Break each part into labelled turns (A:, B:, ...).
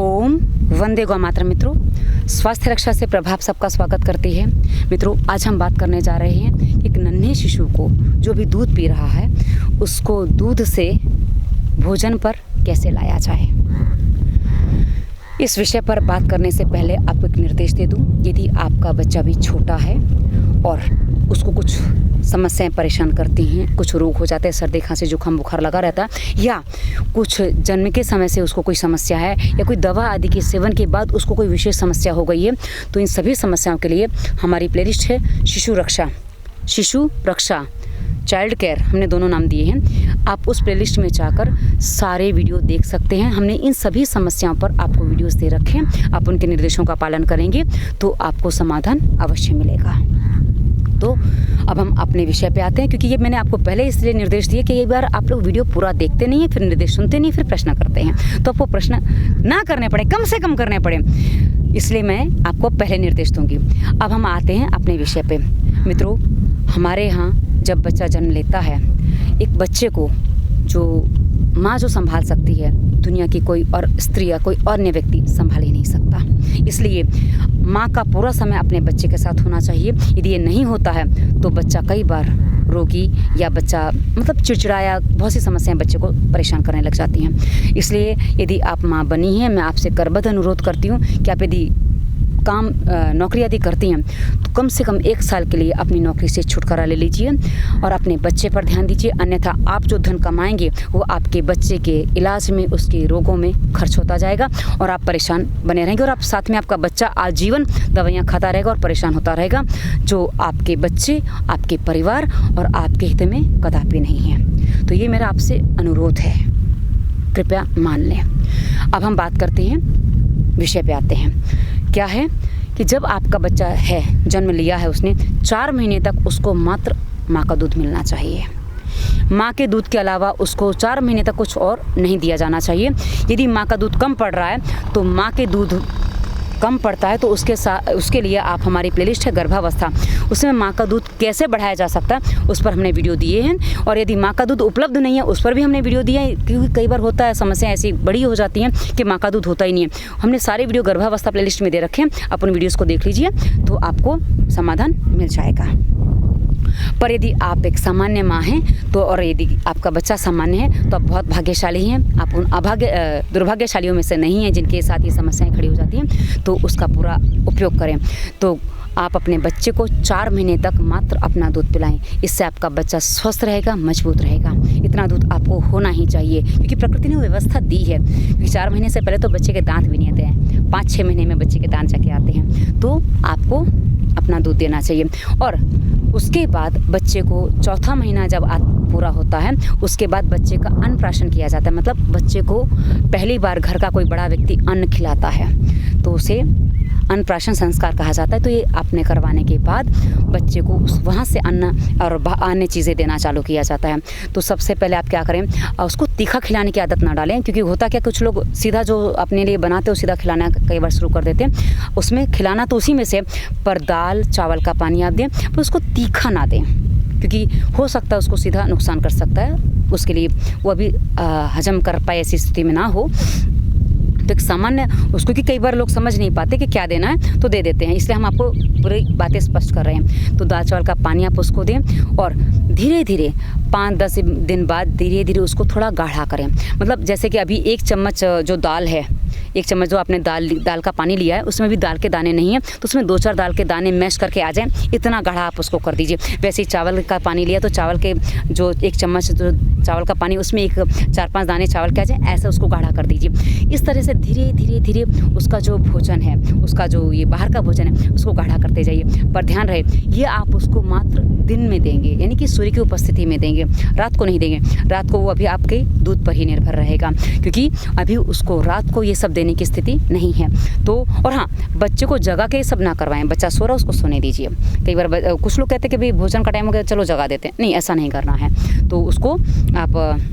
A: ओम वंदे गौ मातरम। मित्रों, स्वास्थ्य रक्षा से प्रभाव सबका स्वागत करती है। मित्रों, आज हम बात करने जा रहे हैं एक नन्हे शिशु को जो भी दूध पी रहा है उसको दूध से भोजन पर कैसे लाया जाए। इस विषय पर बात करने से पहले आपको एक निर्देश दे दूं। यदि आपका बच्चा भी छोटा है और उसको कुछ समस्याएं परेशान करती हैं, कुछ रोग हो जाते हैं, सर्दी खांसी जुकाम बुखार लगा रहता है, या कुछ जन्म के समय से उसको कोई समस्या है, या कोई दवा आदि के सेवन के बाद उसको कोई विशेष समस्या हो गई है, तो इन सभी समस्याओं के लिए हमारी प्लेलिस्ट है शिशु रक्षा चाइल्ड केयर, हमने दोनों नाम दिए हैं। आप उस प्लेलिस्ट में जाकर सारे वीडियो देख सकते हैं। हमने इन सभी समस्याओं पर आपको वीडियोस दे रखे हैं। आप उनके निर्देशों का पालन करेंगे तो आपको समाधान अवश्य मिलेगा। तो अब हम अपने विषय पे आते हैं, क्योंकि ये मैंने आपको पहले इसलिए निर्देश दिए कि एक बार आप लोग वीडियो पूरा देखते नहीं हैं, फिर निर्देश सुनते नहीं, फिर प्रश्न करते हैं, तो आपको प्रश्न ना करने पड़े, कम से कम करने पड़े, इसलिए मैं आपको पहले निर्देश दूंगी। अब हम आते हैं अपने विषय पे। मित्रों, हमारे यहाँ जब बच्चा जन्म लेता है, एक बच्चे को जो माँ जो संभाल सकती है, दुनिया की कोई और स्त्री या कोई अन्य व्यक्ति संभाल ही नहीं सकता। इसलिए माँ का पूरा समय अपने बच्चे के साथ होना चाहिए। यदि ये नहीं होता है तो बच्चा कई बार रोगी या बच्चा चिड़चिड़ाया, बहुत सी समस्याएं बच्चे को परेशान करने लग जाती हैं। इसलिए यदि आप माँ बनी हैं, मैं आपसे करबद्ध अनुरोध करती हूँ कि आप यदि नौकरी आदि करती हैं तो कम से कम 1 साल के लिए अपनी नौकरी से छुटकारा ले लीजिए और अपने बच्चे पर ध्यान दीजिए। अन्यथा आप जो धन कमाएंगे वो आपके बच्चे के इलाज में, उसके रोगों में खर्च होता जाएगा और आप परेशान बने रहेंगे, और आप साथ में आपका बच्चा आजीवन दवाइयाँ खाता रहेगा और परेशान होता रहेगा, जो आपके बच्चे, आपके परिवार और आपके हित में कदापि नहीं है। तो ये मेरा आपसे अनुरोध है, कृपया मान लें। अब हम बात करते हैं, विषय पे आते हैं। क्या है कि जब आपका बच्चा है, जन्म लिया है उसने, 4 महीने तक उसको मात्र माँ का दूध मिलना चाहिए। माँ के दूध के अलावा उसको 4 महीने तक कुछ और नहीं दिया जाना चाहिए। यदि माँ का दूध कम पड़ रहा है तो माँ के दूध कम पड़ता है तो उसके लिए आप, हमारी प्लेलिस्ट है गर्भावस्था, उसमें माँ का दूध कैसे बढ़ाया जा सकता है उस पर हमने वीडियो दिए हैं। और यदि माँ का दूध उपलब्ध नहीं है उस पर भी हमने वीडियो दिया है, क्योंकि कई बार होता है समस्या ऐसी बड़ी हो जाती हैं कि माँ का दूध होता ही नहीं है। हमने सारे वीडियो गर्भावस्था प्लेलिस्ट में दे रखे हैं, आप उन वीडियोज़ को देख लीजिए तो आपको समाधान मिल जाएगा। पर यदि आप एक सामान्य माँ हैं तो, और यदि आपका बच्चा सामान्य है तो आप बहुत भाग्यशाली हैं। आप उन दुर्भाग्यशालियों में से नहीं हैं जिनके साथ ये समस्याएं खड़ी हो जाती हैं, तो उसका पूरा उपयोग करें। तो आप अपने बच्चे को 4 महीने तक मात्र अपना दूध पिलाएं। इससे आपका बच्चा स्वस्थ रहेगा, मजबूत रहेगा। इतना दूध आपको होना ही चाहिए, क्योंकि प्रकृति ने व्यवस्था दी है। क्योंकि 4 महीने से पहले तो बच्चे के दांत भी नहीं आते हैं, 5-6 महीने में बच्चे के दांत जाके आते हैं। तो आपको अपना दूध देना चाहिए। और उसके बाद बच्चे को 4था महीना जब पूरा होता है, उसके बाद बच्चे का अन्नप्राशन किया जाता है। मतलब बच्चे को पहली बार घर का कोई बड़ा व्यक्ति अन्न खिलाता है तो उसे अन्नप्राशन संस्कार कहा जाता है। तो ये आपने करवाने के बाद बच्चे को वहाँ से अन्न और अन्य चीज़ें देना चालू किया जाता है। तो सबसे पहले आप क्या करें, उसको तीखा खिलाने की आदत ना डालें, क्योंकि होता क्या, कुछ लोग सीधा जो अपने लिए बनाते हो सीधा खिलाना कई बार शुरू कर देते हैं। उसमें खिलाना तो उसी में से, पर दाल चावल का पानी आप दें, पर उसको तीखा ना दें, क्योंकि हो सकता है उसको सीधा नुकसान कर सकता है। उसके लिए वो अभी हजम कर पाए ऐसी स्थिति में ना हो, तो एक सामान्य उसको, कि कई बार लोग समझ नहीं पाते कि क्या देना है तो दे देते हैं, इसलिए हम आपको पूरी बातें स्पष्ट कर रहे हैं। तो दाल चावल का पानी आप उसको दें और धीरे धीरे 5-10 दिन बाद धीरे धीरे उसको थोड़ा गाढ़ा करें। मतलब जैसे कि अभी 1 चम्मच जो दाल है, 1 चम्मच जो आपने दाल का पानी लिया है, उसमें भी दाल के दाने नहीं है तो उसमें 2-4 दाल के दाने मैश करके आ जाएं, इतना गाढ़ा आप उसको कर दीजिए। वैसे ही चावल का पानी लिया तो चावल के जो 1 चम्मच जो चावल का पानी, उसमें 4-5 दाने चावल के आ जाए, ऐसा उसको गाढ़ा कर दीजिए। इस तरह से धीरे धीरे धीरे उसका जो भोजन है, उसका जो ये बाहर का भोजन है, उसको गाढ़ा करते जाइए। पर ध्यान रहे, ये आप उसको मात्र दिन में देंगे, यानी कि सूर्य की उपस्थिति में देंगे, रात को नहीं देंगे। रात को वो अभी आपके दूध पर ही निर्भर रहेगा, क्योंकि अभी उसको रात को ये सब देने की स्थिति नहीं है। तो और हाँ, बच्चे को जगा के सब ना करवाएं। बच्चा सो रहा है उसको सोने दीजिए। कई बार कुछ लोग कहते हैं कि भाई भोजन का टाइम हो गया, चलो जगा देते हैं। नहीं, ऐसा नहीं करना है। तो उसको आप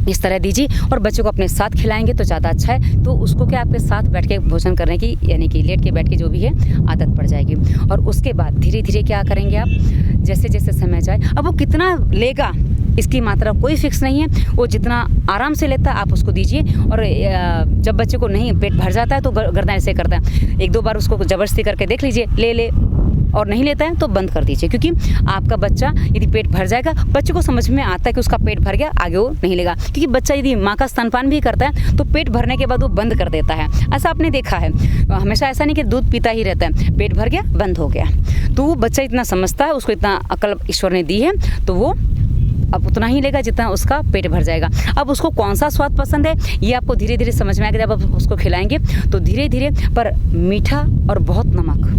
A: इस तरह दीजिए और बच्चे को अपने साथ खिलाएंगे तो ज़्यादा अच्छा है। तो उसको क्या, आपके साथ बैठ के भोजन करने की, यानी कि लेट के बैठ के जो भी है आदत पड़ जाएगी। और उसके बाद धीरे धीरे क्या करेंगे आप, जैसे जैसे समय जाए, अब वो कितना लेगा इसकी मात्रा कोई फिक्स नहीं है, वो जितना आराम से लेता है आप उसको दीजिए। और जब बच्चे को नहीं पेट भर जाता है तो गर्दन ऐसे करता है, 1-2 बार उसको ज़बरदस्ती करके देख लीजिए, ले और नहीं लेता है तो बंद कर दीजिए। क्योंकि आपका बच्चा यदि पेट भर जाएगा, बच्चे को समझ में आता है कि उसका पेट भर गया, आगे वो नहीं लेगा। क्योंकि बच्चा यदि माँ का स्तनपान भी करता है तो पेट भरने के बाद वो बंद कर देता है, ऐसा आपने देखा है। हमेशा ऐसा नहीं कि दूध पीता ही रहता है, पेट भर गया बंद हो गया। तो वो बच्चा इतना समझता है, उसको इतना अकल ईश्वर ने दी है, तो वो अब उतना ही लेगा जितना उसका पेट भर जाएगा। अब उसको कौन सा स्वाद पसंद है ये आपको धीरे धीरे समझ में आएगा। जब आप उसको खिलाएंगे तो धीरे धीरे, पर मीठा और बहुत नमक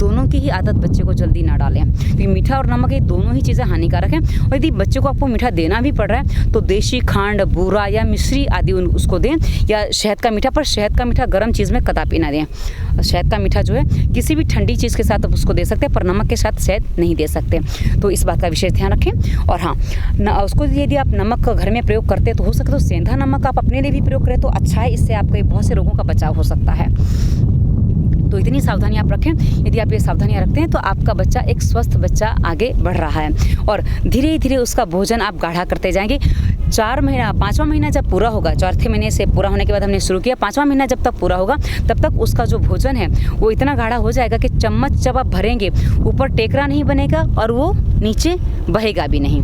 A: दोनों की ही आदत बच्चे को जल्दी ना डालें, क्योंकि मीठा और नमक ये दोनों ही चीज़ें हानिकारक हैं। और यदि बच्चे को आपको मीठा देना भी पड़ रहा है तो देशी खांड, बूरा या मिश्री आदि उसको दें, या शहद का मीठा। पर शहद का मीठा गर्म चीज़ में कदापि ना दें। शहद का मीठा जो है किसी भी ठंडी चीज़ के साथ आप उसको दे सकते हैं, पर नमक के साथ शहद नहीं दे सकते। तो इस बात का विशेष ध्यान रखें। और हाँ, उसको यदि आप नमक घर में प्रयोग करते हैं तो हो सके तो सेंधा नमक आप अपने लिए भी प्रयोग करें तो अच्छा है, इससे आपके बहुत से रोगों का बचाव हो सकता है। तो इतनी सावधानी आप रखें। यदि आप ये सावधानियाँ रखते हैं तो आपका बच्चा एक स्वस्थ बच्चा आगे बढ़ रहा है। और धीरे धीरे उसका भोजन आप गाढ़ा करते जाएंगे। 5वां महीना जब पूरा होगा, 4थे महीने से पूरा होने के बाद हमने शुरू किया, 5वां महीना जब तक पूरा होगा तब तक उसका जो भोजन है वो इतना गाढ़ा हो जाएगा कि चम्मच जब आप भरेंगे ऊपर टेकरा नहीं बनेगा और वो नीचे बहेगा भी नहीं।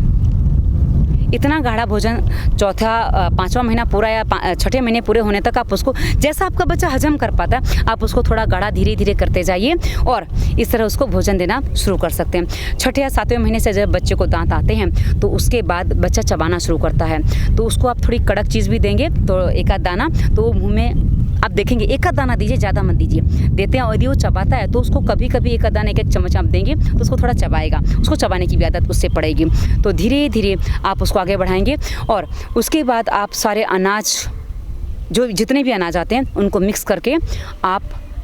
A: इतना गाढ़ा भोजन 5वां महीना पूरा या 6ठे महीने पूरे होने तक आप उसको, जैसा आपका बच्चा हजम कर पाता है, आप उसको थोड़ा गाढ़ा धीरे धीरे करते जाइए और इस तरह उसको भोजन देना शुरू कर सकते हैं। 6ठे या 7वें महीने से जब बच्चे को दांत आते हैं तो उसके बाद बच्चा चबाना शुरू करता है, तो उसको आप थोड़ी कड़क चीज़ भी देंगे तो एक आध दाना, तो वो मुँह में आप देखेंगे एक आध दाना दीजिए, ज़्यादा मत दीजिए। देते हैं और यदि वो चबाता है तो उसको कभी कभी एक आध दाना, 1-1 चम्मच आप देंगे तो उसको थोड़ा चबाएगा, उसको चबाने की भी आदत उससे पड़ेगी। तो धीरे धीरे आप उसको आगे बढ़ाएंगे। और उसके बाद आप सारे अनाज, जो जितने भी अनाज आते हैं उनको मिक्स करके आप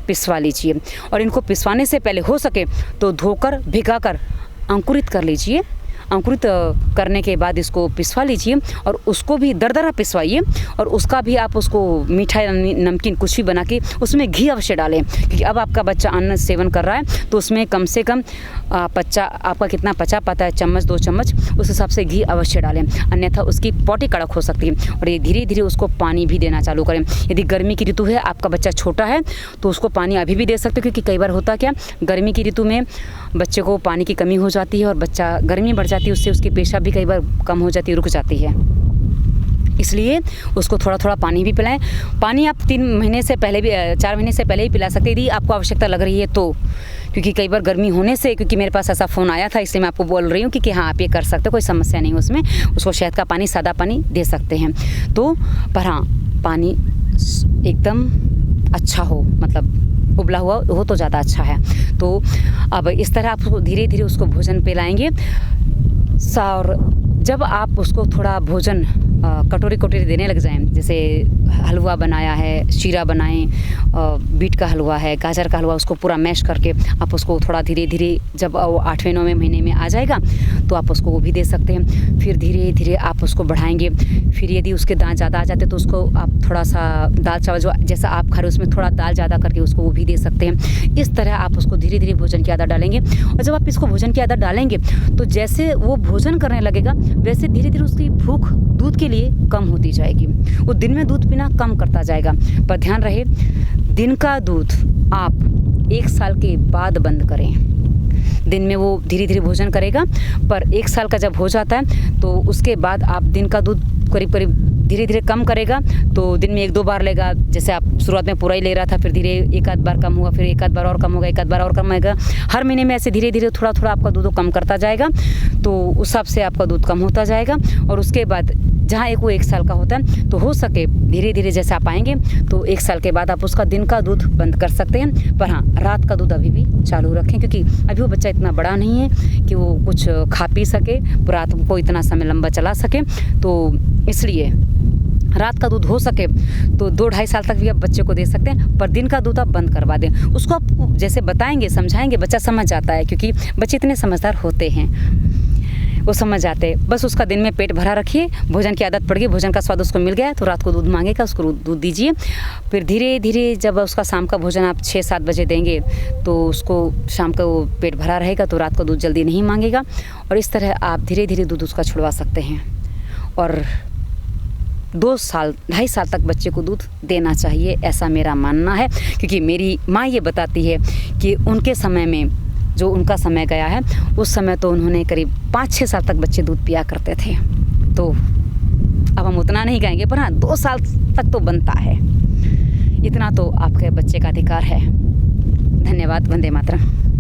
A: पिसवा लीजिए। और इनको पिसवाने से पहले हो सके तो धोकर, भिगाकर अंकुरित कर लीजिए। अंकुरित करने के बाद इसको पिसवा लीजिए और उसको भी दरदरा पिसवाइए। और उसका भी आप उसको मीठा या नमकीन कुछ भी बना के उसमें घी अवश्य डालें, क्योंकि अब आपका बच्चा अन्न सेवन कर रहा है तो उसमें कम से कम आपका कितना पचा पाता है, चम्मच 2 चम्मच, उस हिसाब से घी अवश्य डालें, अन्यथा उसकी पॉटी कड़क हो सकती है। और ये धीरे धीरे उसको पानी भी देना चालू करें। यदि गर्मी की ऋतु है, आपका बच्चा छोटा है, तो उसको पानी अभी भी दे सकते हो, क्योंकि कई बार होता क्या, गर्मी की ऋतु में बच्चे को पानी की कमी हो जाती है और बच्चा गर्मी बढ़ जाती है, उससे उसकी पेशाब भी कई बार कम हो जाती है, रुक जाती है। इसलिए उसको थोड़ा थोड़ा पानी भी पिलाएं। पानी आप 3 महीने से पहले भी, 4 महीने से पहले ही पिला सकते हैं यदि आपको आवश्यकता लग रही है तो। क्योंकि कई बार गर्मी होने से, क्योंकि मेरे पास ऐसा फ़ोन आया था, इसलिए मैं आपको बोल रही हूँ कि हाँ आप ये कर सकते हो, कोई समस्या नहीं उसमें। उसको शहद का पानी, सादा पानी दे सकते हैं। तो पर हाँ, पानी एकदम अच्छा हो, मतलब उबला हुआ हो तो ज़्यादा अच्छा है। तो अब इस तरह आप धीरे धीरे उसको भोजन पिलाएंगे। और जब आप उसको थोड़ा भोजन कटोरी कटोरी देने लग जाएं, जैसे हलवा बनाया है, शीरा बनाएं, बीट का हलवा है, गाजर का हलवा, उसको पूरा मैश करके आप उसको थोड़ा धीरे धीरे, जब वो 8वें-9वें महीने में आ जाएगा तो आप उसको वो भी दे सकते हैं। फिर धीरे धीरे आप उसको बढ़ाएंगे। फिर यदि उसके दांत ज़्यादा आ जाते तो उसको आप थोड़ा सा दाल चावल जो जैसा आप खा रहे हो उसमें थोड़ा दाल ज़्यादा करके उसको वो भी दे सकते हैं। इस तरह आप उसको धीरे धीरे भोजन की आदत डालेंगे। और जब आप इसको भोजन की आदत डालेंगे तो जैसे वो भोजन करने लगेगा वैसे धीरे धीरे उसकी भूख दूध के लिए कम होती जाएगी। वो दिन में दूध पीना कम करता जाएगा। पर ध्यान रहे, दिन का दूध आप 1 साल के बाद बंद करें। दिन में वो धीरे धीरे भोजन करेगा, पर 1 साल का जब हो जाता है तो उसके बाद आप दिन का दूध करीब करीब धीरे धीरे कम करेगा। तो दिन में 1-2 बार लेगा, जैसे आप शुरुआत में पूरा ही ले रहा था, फिर धीरे 1 आध बार कम हुआ, फिर 1 आध बार और कम होगा, 1 आध बार और कम होगा। हर महीने में ऐसे धीरे धीरे थोड़ा थोड़ा आपका दूध कम करता जाएगा। तो उस हिसाब से आपका दूध कम होता जाएगा। और उसके बाद जहाँ वो 1 साल का होता है तो हो सके धीरे धीरे जैसे आप आएंगे तो 1 साल के बाद आप उसका दिन का दूध बंद कर सकते हैं। पर हाँ, रात का दूध अभी भी चालू रखें, क्योंकि अभी वो बच्चा इतना बड़ा नहीं है कि वो कुछ खा पी सके, रात को इतना समय लंबा चला सके। तो इसलिए रात का दूध हो सके तो 2-2.5 साल तक भी आप बच्चे को दे सकते हैं, पर दिन का दूध आप बंद करवा दें। उसको आप जैसे बताएंगे, समझाएंगे, बच्चा समझ जाता है, क्योंकि बच्चे इतने समझदार होते हैं। वो समझ जाते हैं। बस उसका दिन में पेट भरा रखिए, भोजन की आदत पड़ गई, भोजन का स्वाद उसको मिल गया तो रात को दूध मांगेगा, उसको दूध दीजिए। फिर धीरे धीरे जब उसका शाम का भोजन आप 6-7 बजे देंगे तो उसको शाम का वो पेट भरा रहेगा तो रात को दूध जल्दी नहीं मांगेगा। और इस तरह आप धीरे धीरे दूध उसका छुड़वा सकते हैं। और 2 साल 2.5 साल तक बच्चे को दूध देना चाहिए, ऐसा मेरा मानना है। क्योंकि मेरी माँ ये बताती है कि उनके समय में, जो उनका समय गया है, उस समय तो उन्होंने करीब 5-6 साल तक बच्चे दूध पिया करते थे। तो अब हम उतना नहीं कहेंगे, पर हाँ 2 साल तक तो बनता है। इतना तो आपके बच्चे का अधिकार है। धन्यवाद। वंदे मातरम।